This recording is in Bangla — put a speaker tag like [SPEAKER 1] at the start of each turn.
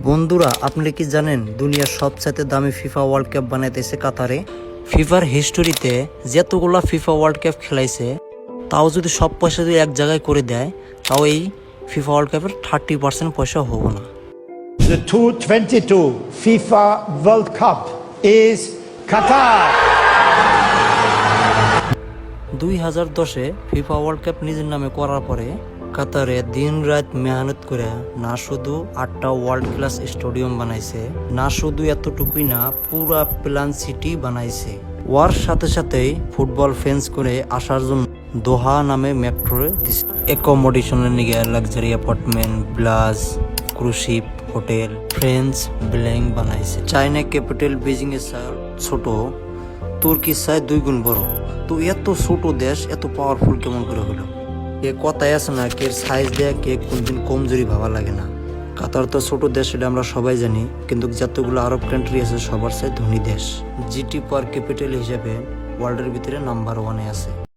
[SPEAKER 1] বন্ধুরা, আপনি কি জানেন দুনিয়ার সবচাইতে দামি ফিফা ওয়ার্ল্ড কাপ বানাইতেছে কাতারে? ফিফার হিস্টোরিতে যতগুলা ফিফা ওয়ার্ল্ড কাপ খেলাইছে তাও যদি সব পয়সা যদি এক জায়গায় করে দেয় তাও এই ফিফা ওয়ার্ল্ড কাপের 30% পয়সা হবো না।
[SPEAKER 2] The 2022 FIFA World Cup is Qatar.
[SPEAKER 1] 2010-এ ফিফা ওয়ার্ল্ড কাপ নিজের নামে করার পরে কাতারে দিন রাত মেহনত করে না শুধু 8টা ওয়ার্ল্ড ক্লাস স্টেডিয়াম বানাইছে, না শুধু এতটুকুই না পুরা প্ল্যান সিটি বানাইছে। ওয়ার সাথে সাথেই ফুটবল ফ্যান্স করে আসার জন্য দোহা নামে মেট্রো দিছে। অ্যাকোমোডেশনের নিগে লাক্সারি অ্যাপার্টমেন্ট, ব্লাজ, ক্রুশিপ, হোটেল, ফ্রেন্স ব্ল্যাঙ্ক বানাইছে। চায়না ক্যাপিটাল বেজিং এর ছোট, তুর্কির চাই 2 গুণ বড়। তো এত ছোট দেশ এত পাওয়ারফুল কেমন করে হলো? এ কথাই আছে না, কে সাইজ দেয় কে কোনদিন কমজোরি ভাবা লাগে না। কাতার তো ছোট দেশ, এটা আমরা সবাই জানি, কিন্তু যতগুলো আরব কান্ট্রি আছে সবার চাই ধনী দেশ। জিডি পার ক্যাপিটাল হিসেবে ওয়ার্ল্ডের ভিতরে নাম্বার 1-এ আছে।